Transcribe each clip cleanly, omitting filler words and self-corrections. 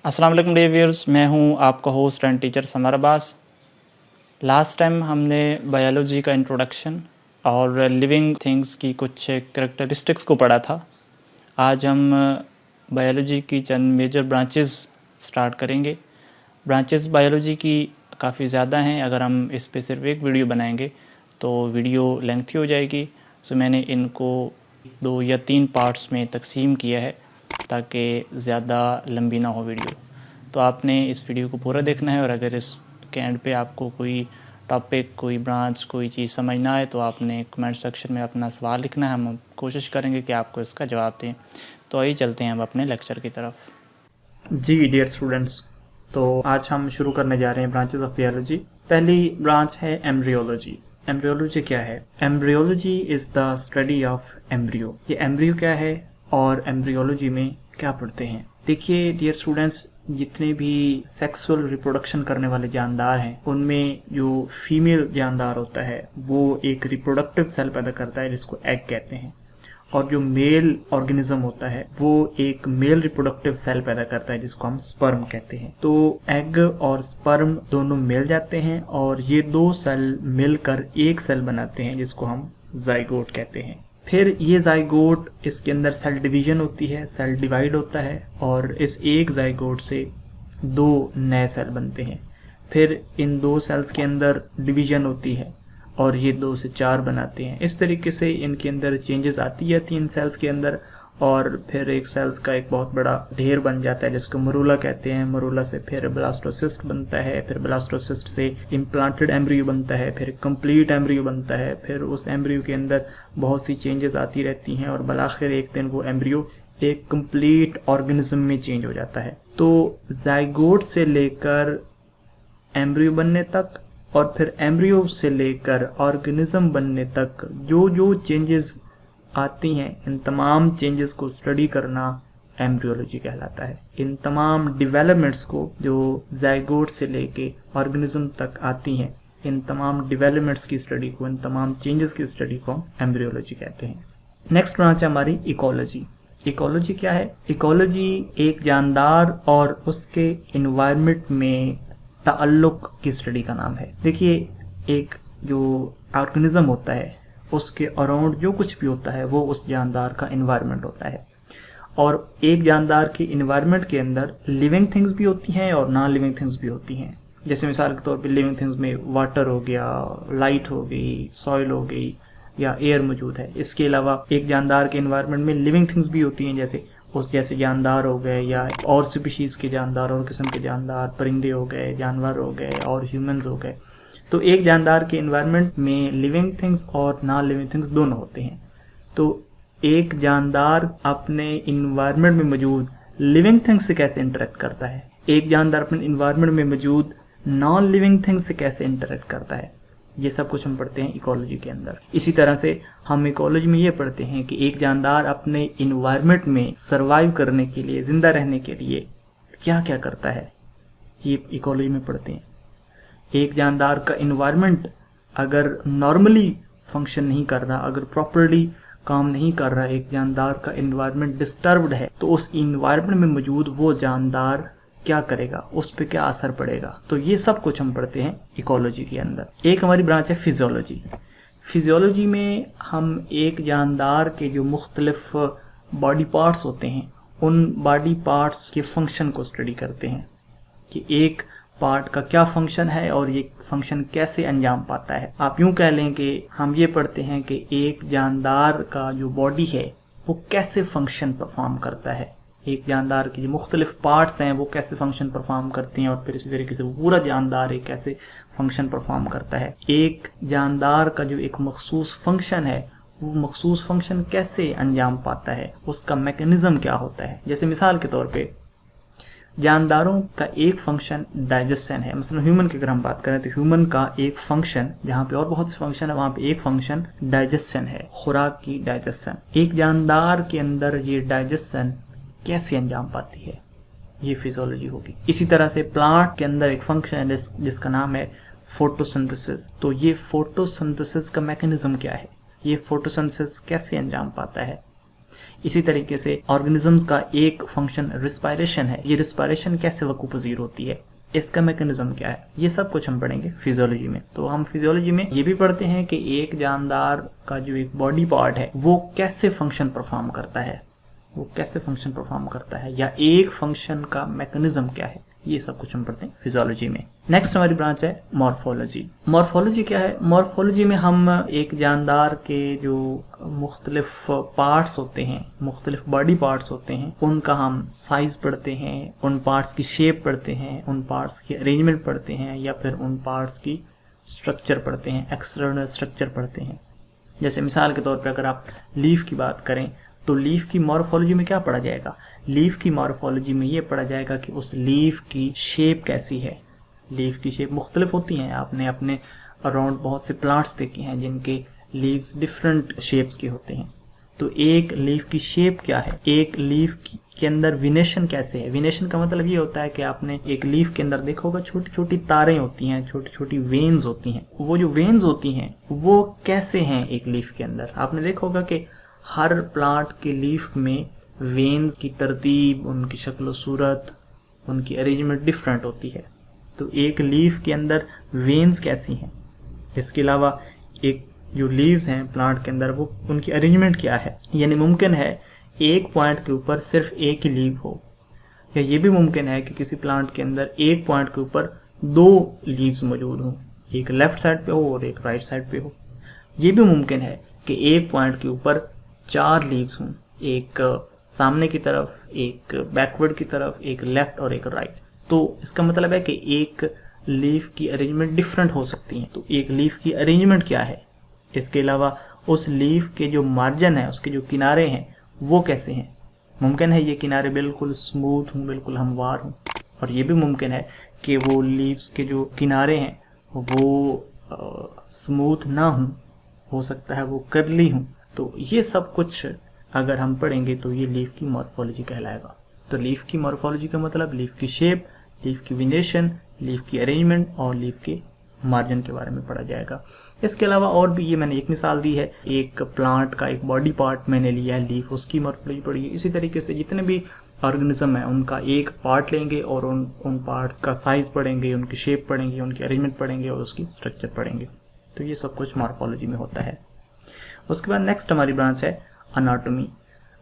अस्सलाम वालेकुम dear viewers, मैं हूं आपका host and teacher summer Abbas. Last time हमने बायोलॉजी का इंट्रोडक्शन और लिविंग थिंग्स की कुछ करैक्टरिस्टिक्स को पढ़ा था। आज हम बायोलॉजी की चंद मेजर ब्रांचेस स्टार्ट करेंगे। ब्रांचेस बायोलॉजी की काफ़ी ज़्यादा हैं, अगर हम इस पे सिर्फ एक वीडियो बनाएंगे तो वीडियो लेंथी हो जाएगी। सो मैंने इनको 2 या 3 पार्ट्स में तकसीम किया है ताकि ज़्यादा लंबी ना हो वीडियो। तो आपने इस वीडियो को पूरा देखना है और अगर इस के एंड पे आपको कोई टॉपिक, कोई ब्रांच, कोई चीज़ समझ ना आए तो आपने कमेंट सेक्शन में अपना सवाल लिखना है। हम कोशिश करेंगे कि आपको इसका जवाब दें। तो आइए चलते हैं अब अपने लेक्चर की तरफ। जी डियर स्टूडेंट्स, तो आज हम शुरू करने जा रहे हैं ब्रांचेस ऑफ बायोलॉजी। पहली ब्रांच है एम्ब्रियोलॉजी। एम्ब्रियोलॉजी क्या है? Embryology is the study of embryo. ये एम्ब्रियो क्या है और एम्ब्रियोलॉजी में क्या पढ़ते हैं? देखिए डियर स्टूडेंट्स, जितने भी सेक्सुअल रिप्रोडक्शन करने वाले जानदार हैं उनमें जो फीमेल जानदार होता है वो एक रिप्रोडक्टिव सेल पैदा करता है जिसको एग कहते हैं, और जो मेल ऑर्गेनिज्म होता है वो एक मेल रिप्रोडक्टिव सेल पैदा करता है जिसको हम स्पर्म कहते हैं। तो एग और स्पर्म दोनों मिल जाते हैं और ये 2 सेल मिलकर एक सेल बनाते हैं जिसको हम जाइगोट कहते हैं। फिर ये जाइगोट, इसके अंदर सेल डिवीजन होती है, सेल डिवाइड होता है और इस एक जाइगोट से 2 नए सेल बनते हैं। फिर इन 2 सेल्स के अंदर डिवीजन होती है और ये 2 से 4 बनाते हैं। इस तरीके से इनके अंदर चेंजेस आती है 3 सेल्स के अंदर, और फिर एक सेल्स का एक बहुत बड़ा ढेर बन जाता है जिसको मरूला कहते हैं। मरूला से फिर ब्लास्टोसिस्ट बनता है, फिर ब्लास्टोसिस्ट से इम्प्लांटेड एम्ब्रियो बनता है, फिर कंप्लीट एम्ब्रियो बनता है। फिर उस एम्ब्रियो के अंदर बहुत सी चेंजेस आती रहती हैं और बलाखिर एक दिन वो एम्ब्रियो एक कंप्लीट ऑर्गेनिज्म में चेंज हो जाता है। तो जाइगोट से लेकर एम्ब्रियो बनने तक और फिर एम्ब्रियो से लेकर ऑर्गेनिज्म बनने तक जो जो चेंजेस आती हैं, इन तमाम चेंजेस को स्टडी करना एम्ब्रियोलॉजी कहलाता है। इन तमाम डेवलपमेंट्स को जो जाइगोट से लेके ऑर्गेनिज्म तक आती हैं, इन तमाम डेवलपमेंट्स की स्टडी को, इन तमाम चेंजेस की स्टडी को हम एम्ब्रियोलॉजी कहते हैं। नेक्स्ट ब्रांच है हमारी इकोलॉजी। इकोलॉजी क्या है? इकोलॉजी एक जानदार और उसके इन्वायरमेंट में ताल्लुक की स्टडी का नाम है। देखिए, एक जो ऑर्गेनिज्म होता है उसके अराउंड जो कुछ भी होता है वो उस जानदार का इन्वायरमेंट होता है, और एक जानदार के इन्वायरमेंट के अंदर लिविंग थिंग्स भी होती हैं और नॉन लिविंग थिंग्स भी होती हैं। जैसे मिसाल के तौर पे लिविंग थिंग्स में वाटर हो गया, लाइट हो गई, सॉइल हो गई या एयर मौजूद है। इसके अलावा एक जानदार के इन्वायरमेंट में लिविंग थिंग्स भी होती हैं, जैसे जानदार हो गए या और स्पीशीज के जानदार, और किस्म के जानदार, परिंदे हो गए, जानवर हो गए और ह्यूमंस हो गए। तो एक जानदार के इन्वायरमेंट में लिविंग थिंग्स और नॉन लिविंग थिंग्स दोनों होते हैं। तो एक जानदार अपने इन्वायरमेंट में मौजूद लिविंग थिंग्स से कैसे इंटरेक्ट करता है, एक जानदार अपने इन्वायरमेंट में मौजूद नॉन लिविंग थिंग्स से कैसे इंटरेक्ट करता है, ये सब कुछ हम पढ़ते हैं इकोलॉजी के अंदर। इसी तरह से हम इकोलॉजी में ये पढ़ते हैं कि एक जानदार अपने इन्वायरमेंट में सर्वाइव करने के लिए, जिंदा रहने के लिए क्या क्या करता है, ये इकोलॉजी में पढ़ते हैं। एक जानदार का इन्वायरमेंट अगर नॉर्मली फंक्शन नहीं कर रहा, अगर प्रॉपर्ली काम नहीं कर रहा, एक जानदार का इन्वायरमेंट डिस्टर्ब्ड है, तो उस इन्वायरमेंट में मौजूद वो जानदार क्या करेगा, उस पर क्या असर पड़ेगा। तो ये सब कुछ हम पढ़ते हैं इकोलॉजी के अंदर। एक हमारी ब्रांच है फिजियोलॉजी। फिजियोलॉजी में हम एक जानदार के जो मुख्तलिफ बॉडी पार्ट्स होते हैं उन बॉडी पार्ट्स के फंक्शन को स्टडी करते हैं कि एक पार्ट का क्या फंक्शन है और ये फंक्शन कैसे अंजाम पाता है। आप यूं कह लें कि हम ये पढ़ते हैं कि एक जानदार का जो बॉडी है वो कैसे फंक्शन परफॉर्म करता है, एक जानदार के जो मुख्तलिफ पार्ट्स हैं वो कैसे फंक्शन परफॉर्म करते हैं, और फिर इसी तरीके से वो पूरा जानदार एक कैसे फंक्शन परफॉर्म करता है। एक जानदार का जो एक मखसूस फंक्शन है वो मखसूस फंक्शन कैसे अंजाम पाता है, उसका मैकेनिज्म क्या होता है। जैसे मिसाल के तौर पे जानदारों का एक फंक्शन डाइजेशन है। मतलब ह्यूमन की अगर हम बात करें तो ह्यूमन का एक फंक्शन, जहाँ पे और बहुत से फंक्शन है वहाँ पे एक फंक्शन डाइजेशन है, खुराक की डाइजेशन। एक जानदार के अंदर ये डाइजेशन कैसे अंजाम पाती है, ये फिजियोलॉजी होगी। इसी तरह से प्लांट के अंदर एक फंक्शन है जिसका नाम है फोटोसिंथेसिस। तो ये फोटोसिंथेसिस का मैकेनिज्म क्या है, ये फोटोसिंथेसिस कैसे अंजाम पाता है। इसी तरीके से ऑर्गेनिजम्स का एक फंक्शन रिस्पायरेशन है, ये रिस्पायरेशन कैसे वकू पजीर होती है, इसका मैकेनिज्म क्या है, ये सब कुछ हम पढ़ेंगे फिजियोलॉजी में। तो हम फिजियोलॉजी में ये भी पढ़ते हैं कि एक जानदार का जो एक बॉडी पार्ट है वो कैसे फंक्शन परफॉर्म करता है, वो कैसे फंक्शन परफॉर्म करता है, या एक फंक्शन का मैकेनिज्म क्या है, ये सब कुछ हम पढ़ते हैं फिजियोलॉजी में। नेक्स्ट हमारी ब्रांच है मॉर्फोलॉजी। मॉर्फोलॉजी क्या है, मॉर्फोलॉजी में हम एक जानदार के जो मुख्तलिफ पार्ट्स होते हैं, मुख्तलिफ बॉडी पार्ट्स होते हैं, उनका हम साइज पढ़ते हैं, उन पार्ट्स की शेप पढ़ते हैं, उन पार्ट्स की अरेंजमेंट पढ़ते हैं, या फिर उन पार्ट्स की स्ट्रक्चर पढ़ते हैं, एक्सटर्नल स्ट्रक्चर पढ़ते हैं। जैसे मिसाल के तौर पर अगर आप लीफ की बात करें तो लीफ की मॉर्फोलॉजी में क्या पढ़ा जाएगा, लीफ की मॉर्फोलॉजी में ये पढ़ा जाएगा कि उस लीफ की शेप कैसी है। लीफ की शेप मुख्तलिफ होती हैं, आपने अपने अराउंड बहुत से प्लांट्स देखे हैं जिनके लीव्स डिफरेंट शेप्स के होते हैं। तो एक लीफ की शेप क्या है, एक लीफ के अंदर विनेशन कैसे है। विनेशन का मतलब ये होता है कि आपने एक लीफ के अंदर देखा होगा छोटी छोटी तारें होती हैं, छोटी छोटी वेन्स होती हैं। वो जो वेन्स होती हैं वो कैसे हैं एक लीफ के अंदर। आपने देखा होगा कि हर प्लांट के लीफ में वेन्स की तरतीब, उनकी शक्ल सूरत, उनकी अरेंजमेंट डिफरेंट होती है। तो एक लीफ के अंदर वेन्स कैसी हैं। इसके अलावा एक जो लीव्स हैं प्लांट के अंदर, वो उनकी अरेंजमेंट क्या है। यानी मुमकिन है एक पॉइंट के ऊपर सिर्फ एक ही लीव हो, या ये भी मुमकिन है कि किसी प्लांट के अंदर एक पॉइंट के ऊपर दो लीव्स मौजूद हों, एक लेफ्ट साइड पे हो और एक राइट साइड पे हो। ये भी मुमकिन है कि एक पॉइंट के ऊपर चार लीव्स हों, एक सामने की तरफ, एक बैकवर्ड की तरफ, एक लेफ्ट और एक राइट। तो इसका मतलब है कि एक लीफ की अरेंजमेंट डिफरेंट हो सकती है। तो एक लीफ की अरेंजमेंट क्या है, इसके अलावा उस लीफ के जो मार्जिन है, उसके जो किनारे हैं वो कैसे हैं। मुमकिन है ये किनारे बिल्कुल स्मूथ हों, बिल्कुल हमवार हों, और ये भी मुमकिन है कि वो लीव्स के जो किनारे हैं वो स्मूथ ना हों, हो सकता है वो कर्ली हों। तो ये सब कुछ अगर हम पढ़ेंगे तो ये लीफ की मॉर्फोलॉजी कहलाएगा। तो लीफ की मॉर्फोलॉजी का मतलब लीफ की शेप, लीफ की विनेशन, लीफ की अरेंजमेंट और लीफ के मार्जिन के बारे में पढ़ा जाएगा। इसके अलावा और भी, ये मैंने एक मिसाल दी है, एक प्लांट का एक बॉडी पार्ट मैंने लिया है लीफ, उसकी मॉर्फोलॉजी पढ़ी है। इसी तरीके से जितने भी ऑर्गेनिज्म है उनका एक पार्ट लेंगे और उन पार्ट्स का साइज पढ़ेंगे, उनकी शेप पढ़ेंगे, उनकी अरेंजमेंट पढ़ेंगे और उसकी स्ट्रक्चर पढ़ेंगे। तो ये सब कुछ मॉर्फोलॉजी में होता है। उसके बाद नेक्स्ट हमारी ब्रांच है अनाटोमी।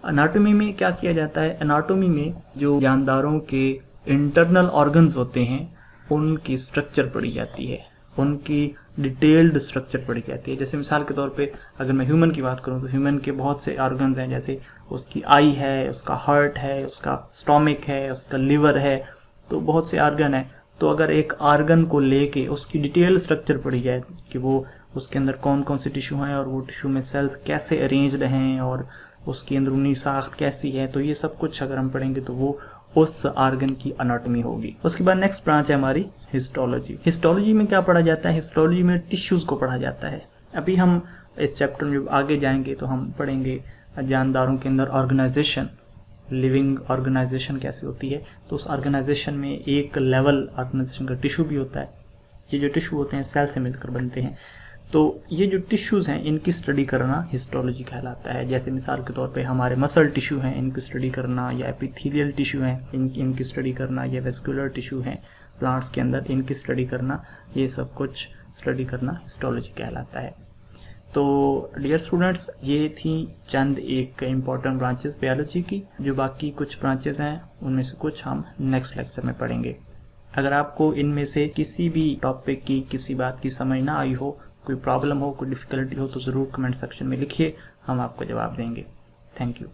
अनाटोमी में क्या किया जाता है, अनाटोमी में जो जानदारों के इंटरनल ऑर्गन्स होते हैं उनकी स्ट्रक्चर पढ़ी जाती है, उनकी डिटेल्ड स्ट्रक्चर पढ़ी जाती है। जैसे मिसाल के तौर पे अगर मैं ह्यूमन की बात करूं तो ह्यूमन के बहुत से ऑर्गन्स हैं, जैसे उसकी आई है, उसका हार्ट है, उसका स्टोमिक है, उसका लिवर है, तो बहुत से ऑर्गन है। तो अगर एक ऑर्गन को लेके उसकी डिटेल स्ट्रक्चर पढ़ी जाए कि वो उसके अंदर कौन कौन से टिश्यू हैं और वो टिश्यू में सेल्स कैसे अरेंज्ड हैं और उसकी अंदरूनी साख्त कैसी है, तो ये सब कुछ अगर हम पढ़ेंगे तो वो उस ऑर्गन की अनाटॉमी होगी। उसके बाद नेक्स्ट ब्रांच है हमारी हिस्टोलॉजी। हिस्टोलॉजी में क्या पढ़ा जाता है, हिस्टोलॉजी में टिश्यूज को पढ़ा जाता है। अभी हम इस चैप्टर में जब आगे जाएंगे तो हम पढ़ेंगे जानदारों के अंदर ऑर्गेनाइजेशन, लिविंग ऑर्गेनाइजेशन कैसे होती है। तो उस ऑर्गेनाइजेशन में एक लेवल ऑर्गेनाइजेशन का टिश्यू भी होता है। ये जो टिश्यू होते हैं सेल से मिलकर बनते हैं। तो ये जो टिश्यूज़ हैं इनकी स्टडी करना हिस्टोलॉजी कहलाता है। जैसे मिसाल के तौर पे हमारे मसल टिश्यू हैं, इनकी स्टडी करना, या एपिथेलियल टिश्यू हैं इनकी स्टडी करना, या वेस्कुलर टिश्यू हैं प्लांट्स के अंदर, इनकी स्टडी करना, ये सब कुछ स्टडी करना हिस्टोलॉजी कहलाता है। तो डियर स्टूडेंट्स, ये थी चंद एक इम्पॉर्टेंट ब्रांचेस बायोलॉजी की। जो बाकी कुछ ब्रांचेस हैं उनमें से कुछ हम नेक्स्ट लेक्चर में पढ़ेंगे। अगर आपको इनमें से किसी भी टॉपिक की किसी बात की समझ ना आई हो, कोई प्रॉब्लम हो, कोई डिफ़िकल्टी हो, तो ज़रूर कमेंट सेक्शन में लिखिए, हम आपको जवाब देंगे। Thank you.